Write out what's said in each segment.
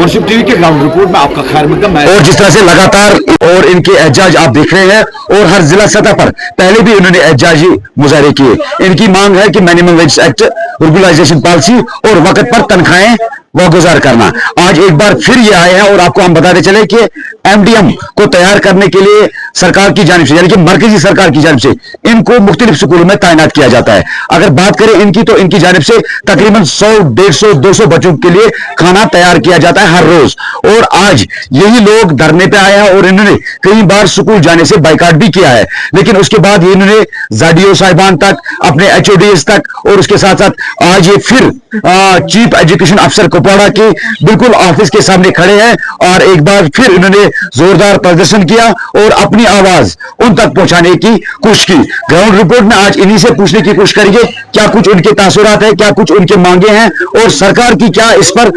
मुंसिफ TV के ground report में आपका खैर मकदम है। और जिस तरह से लगातार और इनके एहजाज आप देख रहे हैं और हर जिला सतह पर पहले भी उन्होंने एहजाजी मुजाहरे किए। इनकी मांग है कि minimum wage act, regularisation policy और वक्त पर तनख्वाहें वागुजार करना। आज एक बार फिर ये आए हैं और आपको हम बताते चले कि एमडीएम को तैयार करने के लिए सरकार की जानिब से, यानी कि मरकजी सरकार की जानिब से इनको मुख्तलिफ स्कूलों में तैनात किया जाता है। अगर बात करें इनकी, तो इनकी जानिब से तकरीबन 100, 150, 200 बच्चों के लिए खाना तैयार किया जाता है हर रोज। और आज यही लोग धरने पे आए हैं और इन्होंने कई बार स्कूल जाने से बाइकाट भी किया है, लेकिन उसके बाद इन्होंने जाडीओ साहिबान तक, अपने एचओडीएस तक, और उसके साथ साथ आज ये फिर चीफ एजुकेशन अफसर कुपवाड़ा की बिल्कुल ऑफिस के सामने खड़े हैं और एक बार फिर इन्होंने जोरदार प्रदर्शन किया और अपनी आवाज उन तक पहुंचाने की कोशिश की। ग्राउंड रिपोर्ट में आज इन्हीं से पूछने की कोशिश करेंगे क्या कुछ उनके तासुरात है, क्या कुछ उनके मांगे हैं और सरकार की क्या इस पर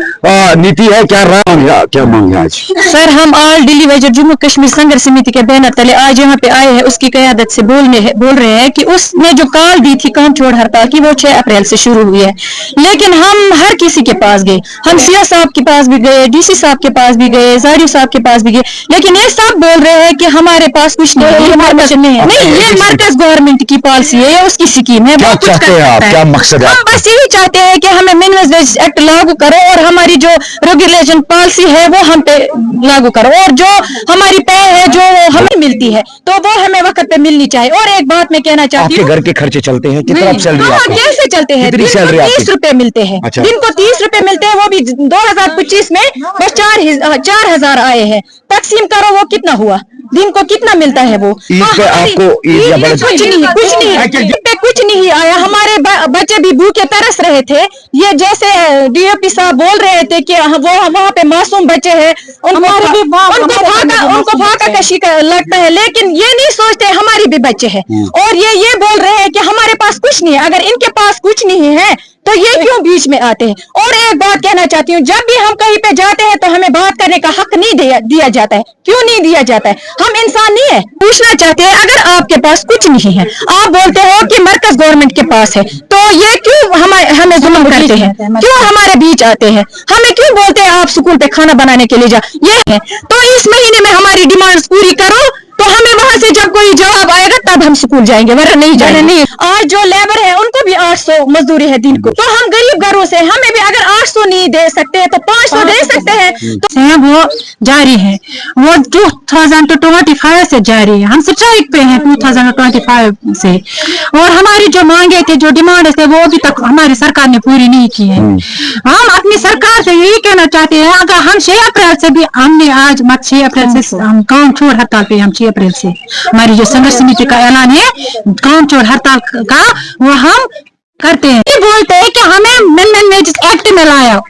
नीति है, क्या मांग है। आज सर, हम ऑल दिल्ली वजह जम्मू कश्मीर संघर्ष समिति के बैनर तले आज यहाँ पे आए हैं। उसकी क़यादत से बोल रहे हैं कि उसने जो कॉल दी थी काम छोड़ हड़ताल की, वो 6 अप्रैल से शुरू हुई है। लेकिन हम हर किसी के पास गए, हम सीओ साहब के पास भी गए, डीसी साहब के पास भी गए, जाडियो साहब के पास भी गए, लेकिन ये सब बोल रहे हैं कि हमारे पास कुछ नहीं है, नहीं, ये मरकज गवर्नमेंट की पॉलिसी है, उसकी स्कीम है। क्या चाहते हैं आप, क्या मकसद है? हम बस यही चाहते हैं कि हमें मिनिमम वेज एक्ट लागू करो और हमारी जो रेगुलेशन पॉलिसी है वो हम पे लागू करो, और जो हमारी पे है जो हमें मिलती है तो वो हमें वक्त पे मिलनी चाहिए। और एक बात मैं कहना चाहती हूँ, आपके घर के खर्चे चलते हैं, कितना सैलरी आपको? कैसे चलते हैं? दिन को 30 रुपए मिलते हैं। अच्छा। दिन को 30 रुपए मिलते हैं, वो भी 2025 में बस 4,000 आए हैं। तकसीम करो वो कितना हुआ, दिन को कितना मिलता है वो? ईद पे आपको कुछ नहीं आया। हमारे बच्चे भी भूखे तरस रहे थे। ये जैसे डीओपी साहब बोल रहे थे कि वो वहाँ पे मासूम बच्चे हैं, उनको फाका कशी लगता है, लेकिन ये नहीं सोचते हमारी भी बच्चे हैं। और ये बोल रहे हैं कि हमारे पास कुछ नहीं है। अगर इनके पास कुछ नहीं है तो ये क्यों बीच में आते हैं? और एक बात कहना चाहती हूँ, जब भी हम कहीं पे जाते हैं तो हमें बात करने का हक नहीं दिया जाता है। क्यों नहीं दिया जाता है? हम इंसान नहीं है? पूछना चाहते हैं, अगर आपके पास कुछ नहीं है, आप बोलते हो कि मरकज गवर्नमेंट के पास है, तो ये क्यों हमें जुल्म करते हैं? क्यों हमारे बीच आते हैं? हमें क्यों बोलते हैं आप स्कूल पे खाना बनाने के लिए जा? ये है तो इस महीने में हमारी डिमांड्स पूरी करो, तो हमें वहां से जब कोई जवाब आएगा तब हम स्कूल जाएंगे, वरना नहीं जाएंगे। नहीं, आज जो लेबर है उनको भी 800 मजदूरी है दिन को, तो हम गरीब घरों से, हमें भी अगर 800 नहीं दे सकते तो 500 दे सकते हैं। तो वो जारी है, वो 2025 से जारी है। हम स्ट्राइक पे हैं 2025 से, और हमारी जो मांगे थे, जो डिमांड थे, वो अभी तक हमारी सरकार ने पूरी नहीं की है। हम अपनी सरकार से यही कहना चाहते हैं, अगर हम 6 अप्रैल से भी, हमने आज 6 अप्रैल से हम काम छोड़ हड़ताल पे, हम 6 अप्रैल से हमारी जो संघर्ष समिति का ऐलान है काम छोड़ हड़ताल का, वो हम करते हैं। ये बोलते हैं कि हमें मिनिमम वेज एक्ट में लाओ,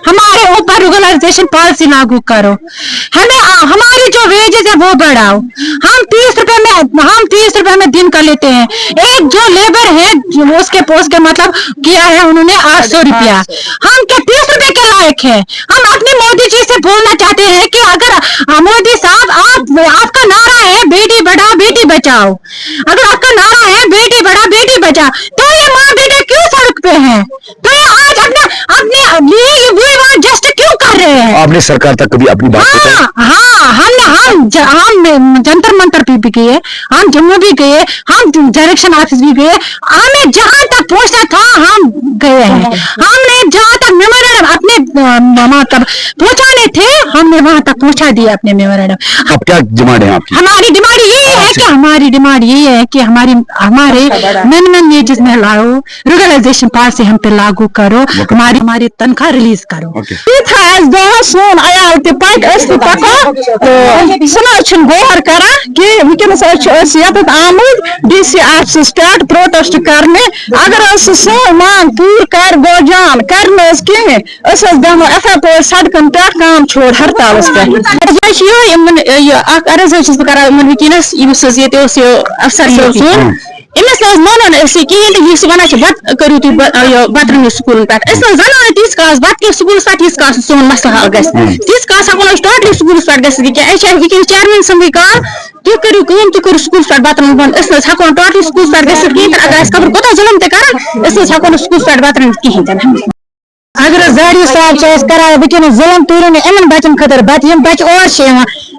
हमारे ऊपर रेगुलराइजेशन पॉलिसी लागू करो, हमें हमारी जो वेजेस है वो बढ़ाओ। हम 30 रुपए में दिन का लेते हैं। एक जो लेबर है उसके पोस्ट के मतलब किया है उन्होंने 800 रुपया। हम क्या 30 रुपए के लायक है? हम अपने मोदी जी से बोलना चाहते हैं कि अगर मोदी साहब आपका नारा है बेटी बढ़ाओ बेटी बचाओ, अगर आपका नारा है बेटी बढ़ाओ बेटी बचाओ, तो ये माँ बेटे क्यों सड़क पे हैं? तो ये आज अपने लिए बुरी बात जस्ट क्यों कर रहे हैं? आपने सरकार तक कभी अपनी बात बताई? हाँ, हम जंतर मंतर पे भी गए, हम जम्मू भी गए, हम डायरेक्शन ऑफिस भी गए, हमें जहाँ तक पहुँचना था हम गए हैं। हमने जहाँ तक मेमोरेंडम अपने मतलब पहुँचाने थे, हमने वहाँ तक पहुँचा दिया अपने मेमोरेंडम। अब क्या डिमांड है आपकी? हमारी डिमांड यही है कि हमारे मिनिमम वेजेस में लाओ, रेगुलराइजेशन पॉलिसी हम पे लागू करो, हमारी तनख्वाह रिलीज करो। गोहर करा कि वनस आमुद डीसी ऑफिस पे प्रोटेस्ट करने, अगर सो मांग पूरी कर गो जान कर दमो एफ सड़कन पे काम छोड़ हड़ताल पे। अफसर इमस मोन कहें वन बत करू तुम बत रही स्कूल पे जान तीस कास बत के स्कूल पे तीस कास सोन मसला हल तीस कास हको टोटली स्कूल पे ग चेयरमैन संग कॉल तुम करू तुम स्कूल पे बत बंद हको टोटली स्कूल पे गि अगर खबर कोता जुलम तक कर हको स्कूल पे बत कहें। अगर زاڑی صاحب کران ونکس ظلم تُرو ان بچن خاطر بت بچہ اور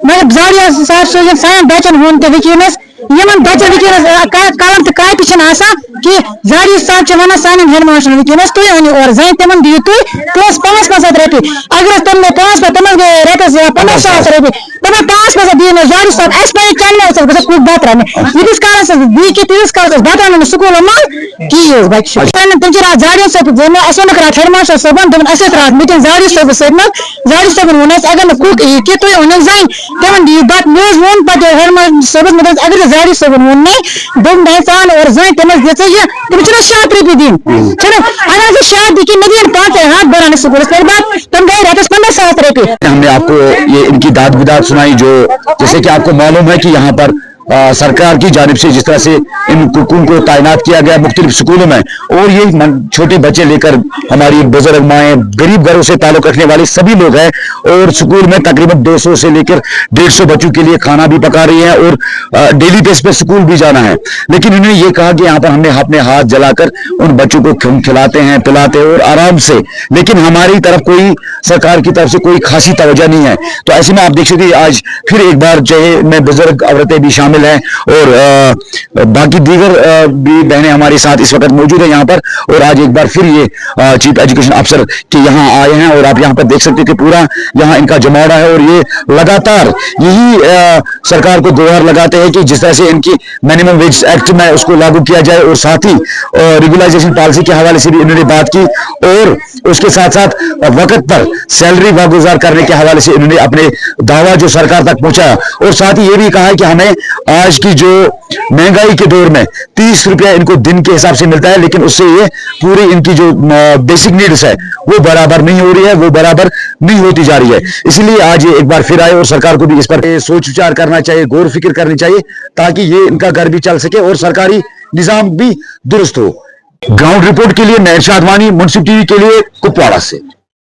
مگر زاڑی صاحب سوزن سان بچن ہن تہ ونکس یمن بچن ونکس قلم تو کاپی چھن آسان کہ زاڑی صاحب چھ ونان سانن ہیڈ ماسٹر ونکس تُہۍ أنِو اور زن تمن دِیو تُہۍ پونٛسہٕ 500 رۄپیہِ اگر تم 500 تمن گٔے رٮ۪تس 15,000 رۄپیہِ تمن 500 دِیو نہٕ زاڑی صاحب اَسہِ پَزِ چنٛدٕ أسۍ گژھو کُٹھ بتہٕ رَننہِ ییٖتِس کالس دی کہِ تیٖتِس کالس أسۍ بتہٕ رَنو سکوٗلن منٛز کِہیٖنۍ حظ بچہِ تِم چھِ راتھ زاڑی صٲب اَسہِ ووٚنُکھ راتھ ہیڈ ماسٹر صٲبن دوٚپُن اَسہِ ٲس راتھ میٖٹِنٛگ زاڑی صٲبس سۭتۍ منٛز زاڑی صٲبن ووٚن اَسہِ اگر نہٕ کُک یی کہِ تُہۍ أنِو زَنہِ تِمن دِیو بتہٕ مےٚ حظ ووٚن پتہٕ ہیڈ ماسٹر صٲبس مےٚ دوٚپُس اگر نہٕ زاڑی صٲبن ووٚننٕے دوٚپُن دَپہِ ژٕ اَن اور زٔنۍ تٔمِس دِژٕ یہِ تٔمِس چھِنہ 100 رۄپیہِ دِنۍ چھِنہ اگر ژٕ 100 دِ کہِ مےٚ دِیَن 5 بران سکوٗلس پٮ۪ٹھ بتہٕ تِم گٔے رٮ۪تس 15,000 رۄپیہِ ہم نے آپ کو یہ ان کی داد بداد سنائی جو جیسے کہ آپ کو معلوم ہے کہ یہاں پر سرکار کی جانب سے جس طرح سے ان ککوں کو تعینات کیا گیا مختلف سکولوں میں اور یہ چھوٹے بچے لے کر ہماری بزرگ مائیں غریب گھروں سے تعلق رکھنے والے سبھی لوگ ہیں اور سکول میں تقریباً 200 سے لے کر 150 بچوں کے لیے کھانا بھی پکا رہی ہیں اور ڈیلی بیس پہ سکول بھی جانا ہے لیکن انہوں نے یہ کہا کہ یہاں پر ہم نے اپنے ہاتھ جلا کر ان بچوں کو کھلاتے ہیں پلاتے اور آرام سے لیکن ہماری طرف کوئی سرکار کی طرف سے کوئی خاصی توجہ نہیں ہے تو ایسے میں آپ دیکھ سکتے ہیں آج پھر ایک بار چاہے میں بزرگ عورتیں بھی شامل ہیں اور باقی دیگر بھی بہنیں ہمارے ساتھ اس وقت موجود ہیں یہاں پر اور آج ایک بار پھر یہ چیف ایجوکیشن افسر کے یہاں آئے ہیں اور آپ یہاں پر دیکھ سکتے ہیں کہ پورا یہاں ان کا جماوڑا ہے اور یہ لگاتار یہی سرکار کو گوہر لگاتے ہیں کہ جس طرح سے ان کی منیمم ویج ایکٹ میں اس کو لاگو کیا جائے اور ساتھ ہی ریگولائزیشن پالیسی کے حوالے سے بھی انہوں نے بات کی اور اس کے ساتھ ساتھ وقت پر سیلری واگزار کرنے کے حوالے سے انہوں نے اپنے دعویٰ جو سرکار تک پہنچایا اور ساتھ ہی یہ بھی کہا ہے کہ ہمیں آج کی جو مہنگائی کے دور میں 30 روپیہ ان کو دن کے حساب سے ملتا ہے لیکن اس سے یہ پوری ان کی جو بیسک نیڈس ہے وہ برابر نہیں ہو رہی ہے وہ برابر نہیں ہوتی جا رہی ہے اسی لیے آج یہ ایک بار پھر آئے اور سرکار کو بھی اس پر سوچ وچار کرنا چاہیے غور فکر کرنی چاہیے تاکہ یہ ان کا گھر بھی چل سکے اور سرکاری نظام بھی درست ہو. گراؤنڈ رپورٹ کے لیے میں ارشاد وانی منصف ٹی وی کے لیے کپواڑہ سے.